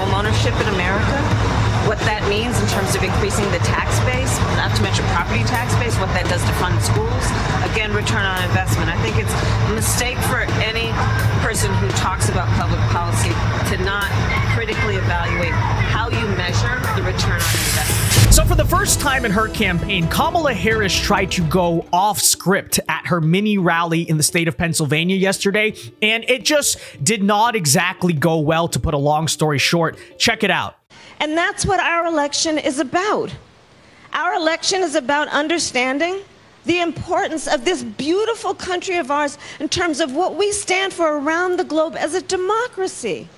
homeownership in America, what that means in terms of increasing the tax base, not to mention property tax base, what that does to fund schools, again, return on investment. I think it's a mistake for any person who talks about public policy to not critically evaluate how you measure the return on investment. So for the first time in her campaign, Kamala Harris tried to go off script at her mini rally in the state of Pennsylvania yesterday, and it just did not exactly go well, to put a long story short. Check it out. And that's what our election is about. Our election is about understanding the importance of this beautiful country of ours in terms of what we stand for around the globe as a democracy.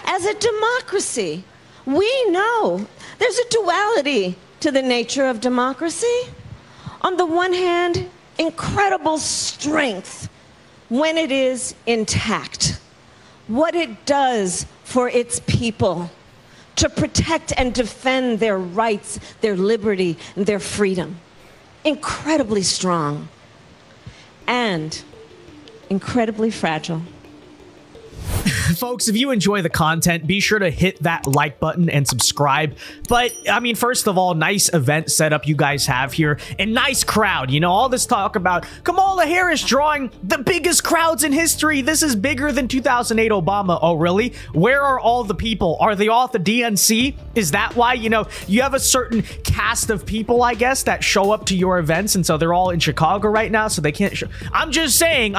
As a democracy, we know there's a duality to the nature of democracy. On the one hand, incredible strength when it is intact. What it does for its people to protect and defend their rights, their liberty, and their freedom. Incredibly strong and incredibly fragile. Folks, if you enjoy the content, be sure to hit that like button and subscribe. But, I mean, first of all, nice event setup you guys have here. And nice crowd. You know, all this talk about Kamala Harris drawing the biggest crowds in history. This is bigger than 2008 Obama. Oh, really? Where are all the people? Are they all at the DNC? Is that why, you know, you have a certain cast of people, I guess, that show up to your events, and so they're all in Chicago right now, so they can't show. I'm just saying,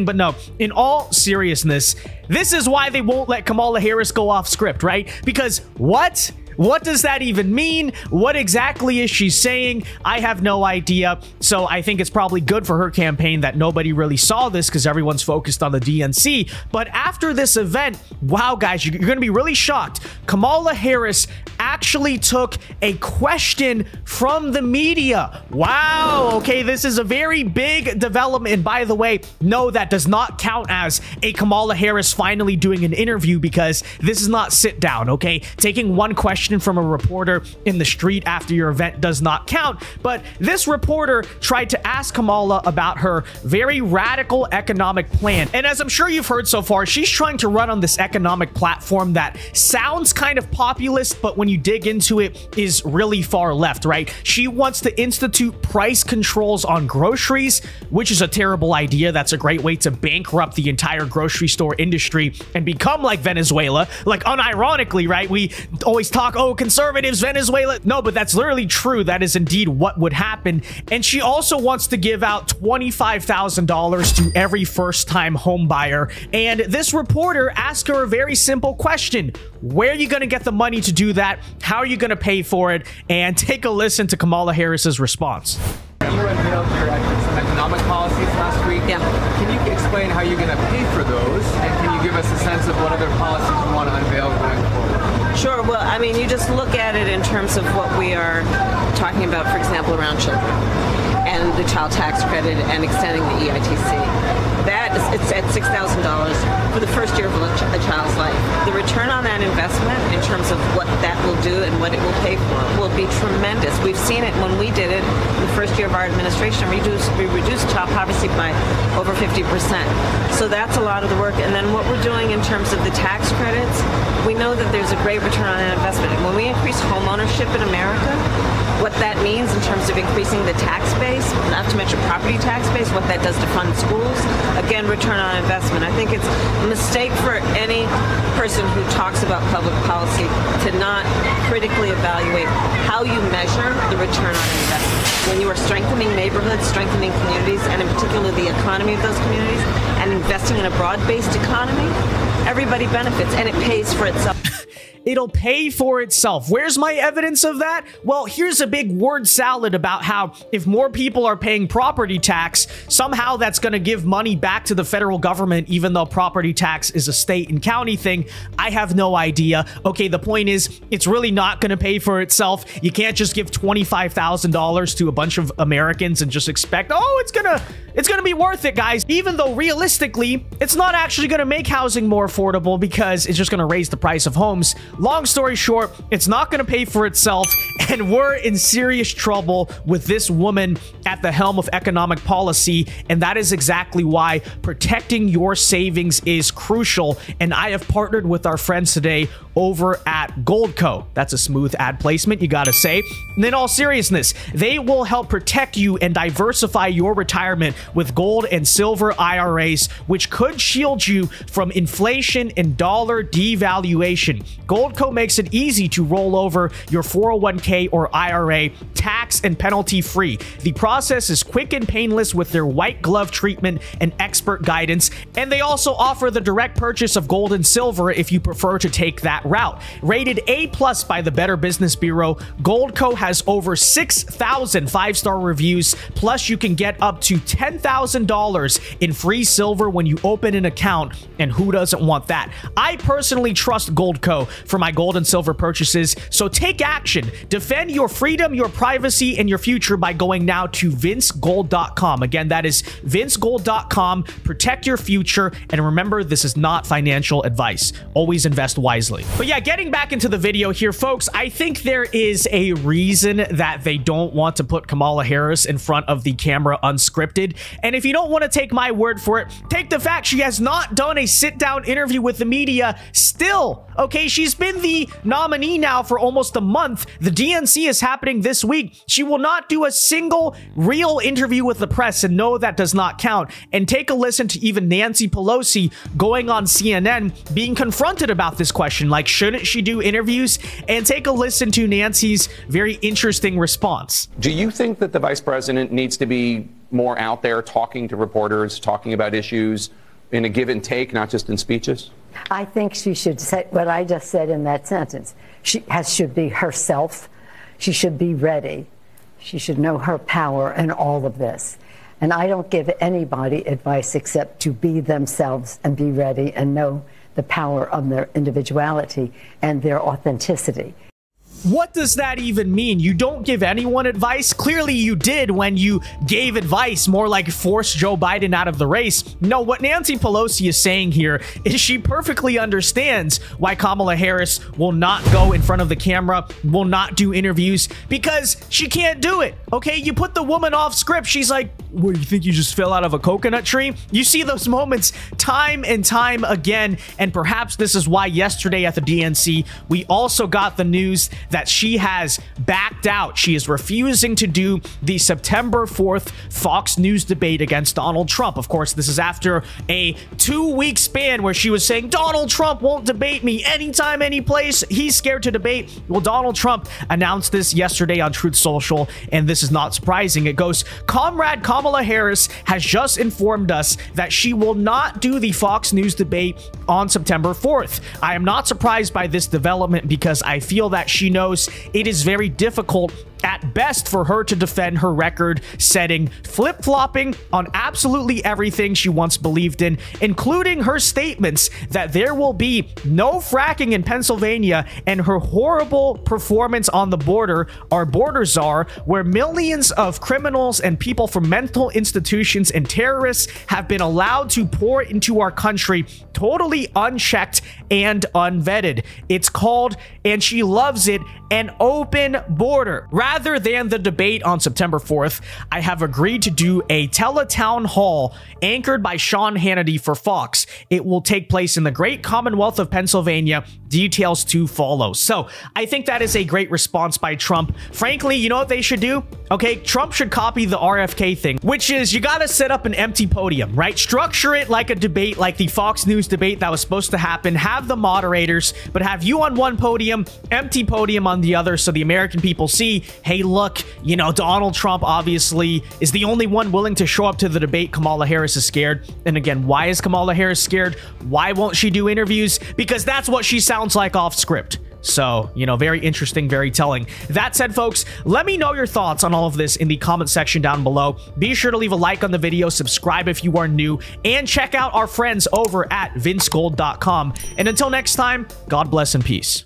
but no, in all seriousness, this is why they won't let Kamala Harris go off script, right? Because what? What does that even mean? What exactly is she saying? I have no idea. So I think it's probably good for her campaign that nobody really saw this because everyone's focused on the DNC. But after this event, wow, guys, you're going to be really shocked. Kamala Harris actually took a question from the media. Wow. Okay, this is a very big development. And by the way, no, that does not count as a Kamala Harris finally doing an interview because this is not sit down, okay? Taking one question from a reporter in the street after your event does not count, but this reporter tried to ask Kamala about her very radical economic plan. And as I'm sure you've heard so far, she's trying to run on this economic platform that sounds kind of populist, but when you dig into it is really far left, right? She wants to institute price controls on groceries, which is a terrible idea. That's a great way to bankrupt the entire grocery store industry and become like Venezuela. Like, unironically, right? We always talk, oh, conservatives, Venezuela. No, but that's literally true. That is indeed what would happen. And she also wants to give out $25,000 to every first-time home buyer. And this reporter asked her a very simple question. Where are you going to get the money to do that? How are you going to pay for it? And take a listen to Kamala Harris's response. You unveiled your economic policies last week. Yeah. Can you explain how you're going to pay for those? And can you give us a sense of what other policies you want to unveil going forward? Sure. Well, I mean, you just look at it in terms of what we are talking about, for example, around children and the child tax credit and extending the EITC. That is, it's at $6,000 for the first year of a child's life. The return on that investment in terms of what that will do and what it will pay for will be tremendous. We've seen it when we did it in the first year of our administration. We reduced child poverty by over 50%. So that's a lot of the work. And then what we're doing in terms of the tax credits, we know that there's a great return on that investment. And when we increase home ownership in America, what that means in terms of increasing the tax base, not to mention property tax base, what that does to fund schools, again, return on investment. I think it's a mistake for any person who talks about public policy to not critically evaluate how you measure the return on investment. When you are strengthening neighborhoods, strengthening communities, and in particular the economy of those communities, and investing in a broad-based economy, everybody benefits, and it pays for itself. It'll pay for itself. Where's my evidence of that? Well, here's a big word salad about how if more people are paying property tax, somehow that's going to give money back to the federal government, even though property tax is a state and county thing. I have no idea. Okay, the point is, it's really not going to pay for itself. You can't just give $25,000 to a bunch of Americans and just expect, oh, it's gonna be worth it, guys. Even though realistically, it's not actually going to make housing more affordable because it's just going to raise the price of homes. long story short, it's not going to pay for itself, and we're in serious trouble with this woman at the helm of economic policy, and that is exactly why protecting your savings is crucial. And I have partnered with our friends today over at Goldco. That's a smooth ad placement, you gotta say. And in all seriousness, they will help protect you and diversify your retirement with gold and silver IRAs, which could shield you from inflation and dollar devaluation. Goldco makes it easy to roll over your 401k or IRA tax and penalty free. The process is quick and painless with their white glove treatment and expert guidance, and they also offer the direct purchase of gold and silver if you prefer to take that route. Rated A+ by the Better Business Bureau, Goldco has over 6,000 5-star reviews, plus you can get up to $10,000 in free silver when you open an account, and who doesn't want that? I personally trust Goldco for my gold and silver purchases, so take action. Defend your freedom, your privacy, and your future by going now to vincegold.com. Again, that is vincegold.com. Protect your future, and remember, this is not financial advice. Always invest wisely. But yeah, getting back into the video here, folks, I think there is a reason that they don't want to put Kamala Harris in front of the camera unscripted. And if you don't want to take my word for it, take the fact she has not done a sit-down interview with the media still. Okay, she's been the nominee now for almost a month. The DNC is happening this week. She will not do a single real interview with the press, and no, that does not count. And take a listen to even Nancy Pelosi going on CNN being confronted about this question, like, shouldn't she do interviews? And take a listen to Nancy's very interesting response. Do you think that the vice president needs to be more out there talking to reporters, talking about issues in a give and take, not just in speeches? I think she should say what I just said in that sentence. She should be herself. She should be ready. She should know her power in all of this. And I don't give anybody advice except to be themselves and be ready and know the power of their individuality and their authenticity. What does that even mean? You don't give anyone advice? Clearly you did when you gave advice, more like force Joe Biden out of the race. No, what Nancy Pelosi is saying here is she perfectly understands why Kamala Harris will not go in front of the camera, will not do interviews, because she can't do it. Okay, you put the woman off script. She's like, what, you think you just fell out of a coconut tree? You see those moments time and time again, and perhaps this is why yesterday at the DNC, we also got the news that she has backed out. She is refusing to do the September 4th Fox News debate against Donald Trump. Of course, this is after a 2-week span where she was saying, Donald Trump won't debate me anytime, any place. He's scared to debate. Well, Donald Trump announced this yesterday on Truth Social, and this is not surprising. It goes, Comrade Kamala Harris has just informed us that she will not do the Fox News debate on September 4th. I am not surprised by this development because I feel that she knows it is very difficult at best for her to defend her record-setting flip-flopping on absolutely everything she once believed in, including her statements that there will be no fracking in Pennsylvania and her horrible performance on the border, our border czar, where millions of criminals and people from mental institutions and terrorists have been allowed to pour into our country totally unchecked and unvetted. It's called, and she loves it, an open border. Rather than the debate on September 4th, I have agreed to do a teletown hall anchored by Sean Hannity for Fox. It will take place in the great Commonwealth of Pennsylvania. Details to follow. So I think that is a great response by Trump. Frankly, you know what they should do? Okay, Trump should copy the RFK thing, which is you got to set up an empty podium, right? Structure it like a debate, like the Fox News debate that was supposed to happen. Have the moderators, but have you on one podium, empty podium on the other, so the American people see, hey, look, you know, Donald Trump obviously is the only one willing to show up to the debate. Kamala Harris is scared. And again, why is Kamala Harris scared? Why won't she do interviews? Because that's what she sounds like off script. So, you know, very interesting, very telling. That said, folks, let me know your thoughts on all of this in the comment section down below. Be sure to leave a like on the video, subscribe if you are new, and check out our friends over at vincegold.com. And until next time, God bless and peace.